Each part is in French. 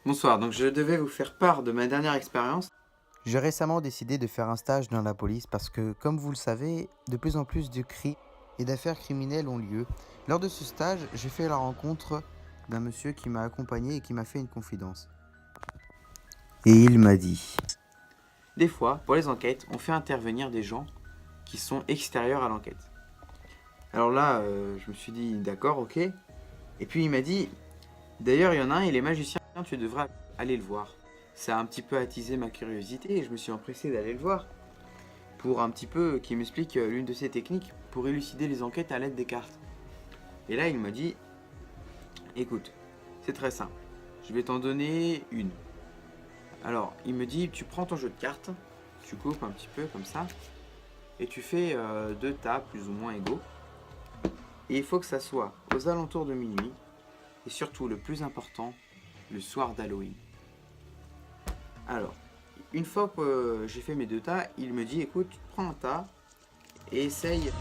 Bonsoir, donc je devais vous faire part de ma dernière expérience. J'ai récemment décidé de faire un stage dans la police parce que, comme vous le savez, de plus en plus de crimes et d'affaires criminelles ont lieu. Lors de ce stage, j'ai fait la rencontre d'un monsieur qui m'a accompagné et qui m'a fait une confidence. Et il m'a dit: Des fois, pour les enquêtes, on fait intervenir des gens qui sont extérieurs à l'enquête. Alors là, je me suis dit, d'accord, ok. Et puis il m'a dit, d'ailleurs, il y en a un, il est magicien, tu devrais aller le voir. Ça a un petit peu attisé ma curiosité et je me suis empressé d'aller le voir pour un petit peu qu'il m'explique l'une de ses techniques pour élucider les enquêtes à l'aide des cartes. Et là, il m'a dit, écoute, c'est très simple, je vais t'en donner une. Alors, il me dit, tu prends ton jeu de cartes, tu coupes un petit peu comme ça, et tu fais deux tas plus ou moins égaux. Et il faut que ça soit aux alentours de minuit, et surtout le plus important, le soir d'Halloween. Alors, une fois que j'ai fait mes deux tas, il me dit, écoute, prends un tas et essaye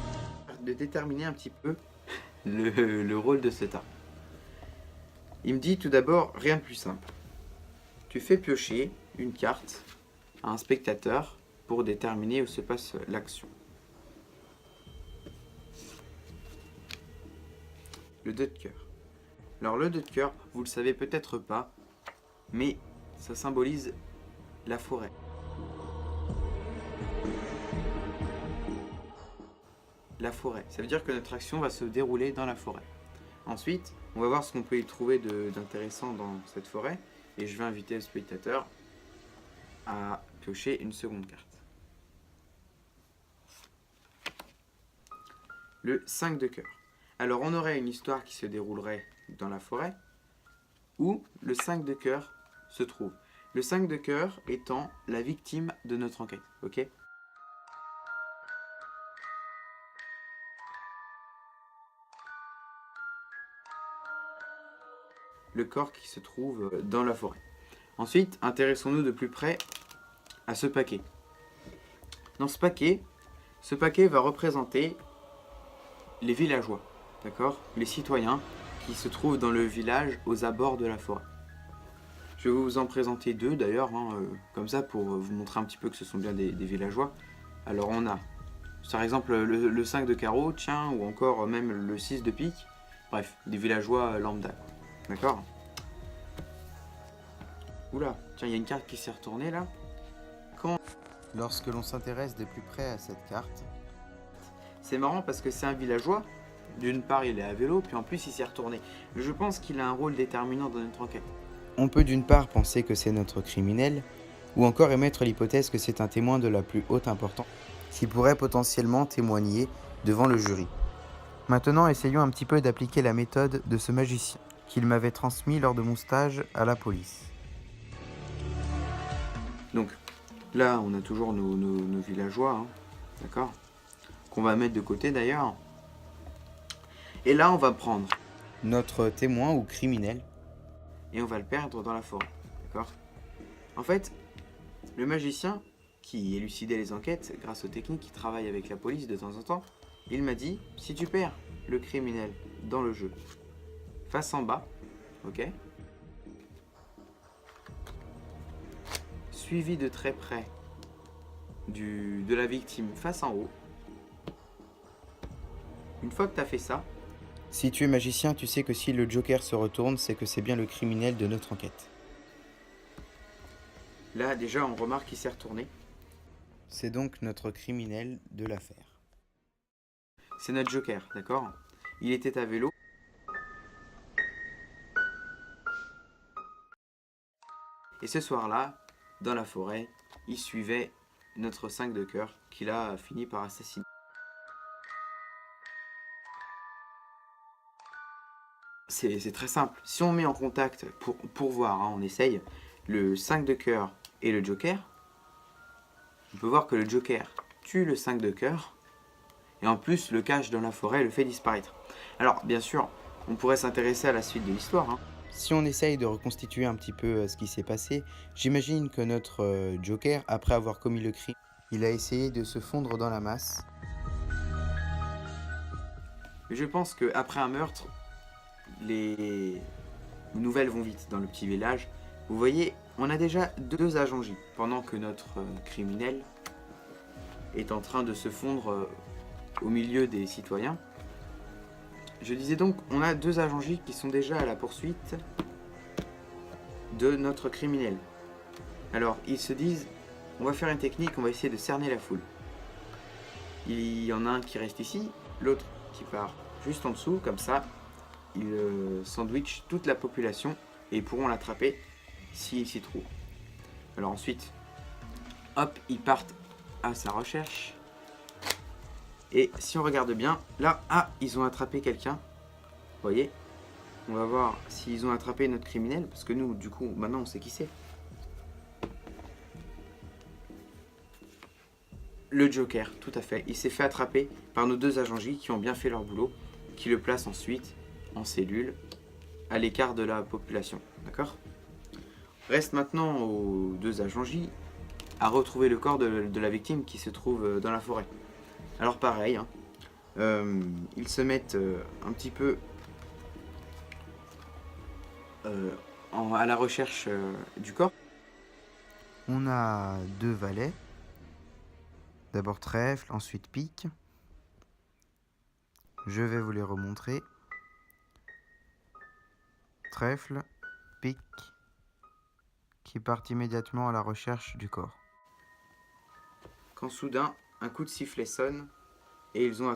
de déterminer un petit peu le rôle de ce tas. Il me dit tout d'abord, rien de plus simple. Tu fais piocher une carte à un spectateur pour déterminer où se passe l'action. Le 2 de cœur. Alors le 2 de cœur, vous le savez peut-être pas, mais ça symbolise la forêt. La forêt, ça veut dire que notre action va se dérouler dans la forêt. Ensuite, on va voir ce qu'on peut y trouver d'intéressant dans cette forêt, et je vais inviter le spectateur à piocher une seconde carte. Le 5 de cœur. Alors on aurait une histoire qui se déroulerait dans la forêt, où le 5 de cœur se trouve. Le 5 de cœur étant la victime de notre enquête, ok ? Le corps qui se trouve dans la forêt. Ensuite, intéressons-nous de plus près à ce paquet. Dans ce paquet va représenter les villageois, d'accord ? Les citoyens qui se trouvent dans le village aux abords de la forêt. Je vais vous en présenter deux d'ailleurs, comme ça pour vous montrer un petit peu que ce sont bien des villageois. Alors on a, par exemple, le 5 de carreau, tiens, ou encore même le 6 de pique. Bref, des villageois lambda, d'accord ? Oula, tiens, il y a une carte qui s'est retournée là. Lorsque l'on s'intéresse de plus près à cette carte, C'est marrant parce que c'est un villageois. D'une part, il est à vélo, puis en plus, il s'est retourné. Je pense qu'il a un rôle déterminant dans notre enquête. on peut d'une part penser que c'est notre criminel, ou encore émettre l'hypothèse que c'est un témoin de la plus haute importance, qui pourrait potentiellement témoigner devant le jury. Maintenant, essayons un petit peu d'appliquer la méthode de ce magicien qu'il m'avait transmis lors de mon stage à la police. Donc, là, on a toujours nos villageois, d'accord ? Qu'on va mettre de côté d'ailleurs. Et là, on va prendre Notre témoin ou criminel, et on va le perdre dans la forêt, d'accord ? En fait, le magicien qui élucidait les enquêtes grâce aux techniques qui travaille avec la police de temps en temps, il m'a dit, si tu perds le criminel dans le jeu, face en bas, ok ? Suivi de très près de la victime face en haut. Une fois que tu as fait ça, si tu es magicien, tu sais que si le Joker se retourne, c'est que c'est bien le criminel de notre enquête. là déjà on remarque qu'il s'est retourné. C'est donc notre criminel de l'affaire. C'est notre Joker, d'accord ? Il était à vélo. Et ce soir-là, dans la forêt, il suivait notre 5 de cœur qu'il a fini par assassiner. C'est très simple. Si on met en contact, pour voir, on essaye, le 5 de cœur et le Joker, on peut voir que le Joker tue le 5 de cœur et en plus le cache dans la forêt et le fait disparaître. Alors, bien sûr, on pourrait s'intéresser à la suite de l'histoire. Si on essaye de reconstituer un petit peu ce qui s'est passé, j'imagine que notre Joker, après avoir commis le crime, il a essayé de se fondre dans la masse. Mais je pense qu'après un meurtre, les nouvelles vont vite dans le petit village. Vous voyez, on a déjà 2 agents J, pendant que notre criminel est en train de se fondre au milieu des citoyens. Je disais donc, on a 2 agents J qui sont déjà à la poursuite de notre criminel. Alors, ils se disent, on va faire une technique, on va essayer de cerner la foule. Il y en a un qui reste ici, l'autre qui part juste en dessous, comme ça, ils sandwich toute la population et ils pourront l'attraper s'ils s'y trouvent. Alors ensuite, hop, ils partent à sa recherche. Et si on regarde bien, là, ils ont attrapé quelqu'un. Vous voyez? On va voir s'ils ont attrapé notre criminel, parce que nous, du coup, maintenant on sait qui c'est. Le Joker, tout à fait. Il s'est fait attraper par nos 2 agents J qui ont bien fait leur boulot, qui le placent ensuite en cellule, à l'écart de la population. D'accord? Reste maintenant aux 2 agents J à retrouver le corps de la victime qui se trouve dans la forêt. Alors pareil, hein, ils se mettent un petit peu à la recherche du corps. On a 2 valets. D'abord trèfle, ensuite pique. Je vais vous les remontrer. Trèfle, pique, qui partent immédiatement à la recherche du corps. Quand soudain, un coup de sifflet sonne et ils ont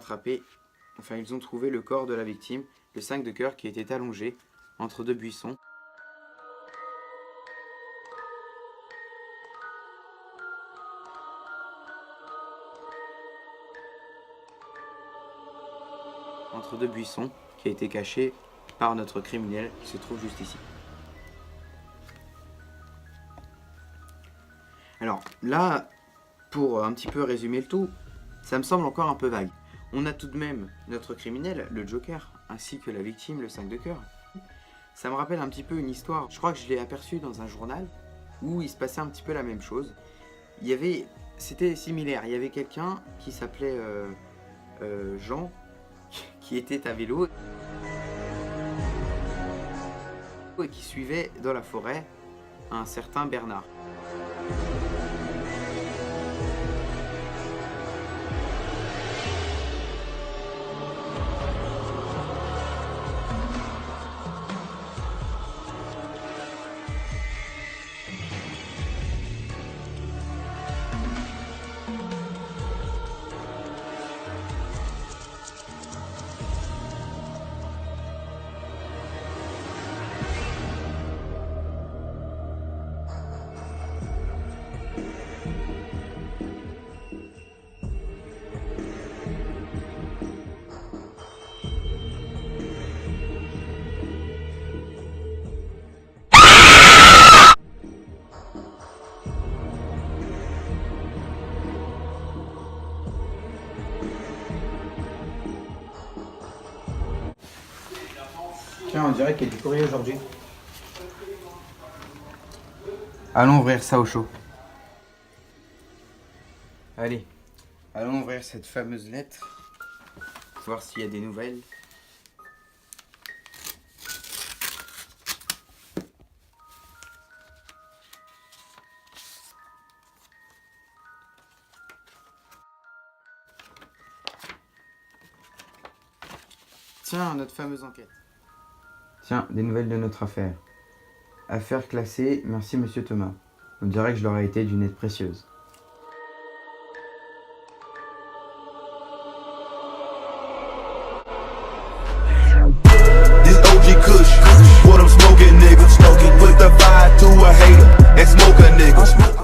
trouvé le corps de la victime, le 5 de cœur qui était allongé entre 2 buissons. Qui a été caché par notre criminel qui se trouve juste ici. Alors là, pour un petit peu résumer le tout, ça me semble encore un peu vague. On a tout de même notre criminel, le Joker, ainsi que la victime, le 5 de cœur. Ça me rappelle un petit peu une histoire, je crois que je l'ai aperçu dans un journal, où il se passait un petit peu la même chose. C'était similaire, il y avait quelqu'un qui s'appelait Jean, qui était à vélo et qui suivait dans la forêt un certain Bernard. Tiens, on dirait qu'il y a du courrier aujourd'hui. Allons ouvrir ça au chaud. Allez, allons ouvrir cette fameuse lettre. Voir s'il y a des nouvelles. Tiens, notre fameuse enquête. Tiens, des nouvelles de notre affaire. Affaire classée, merci Monsieur Thomas. On dirait que je leur ai été d'une aide précieuse. This OG Kush, what I'm smoking, nigga. Smoking, put the fire to a hater and smoke a nigga.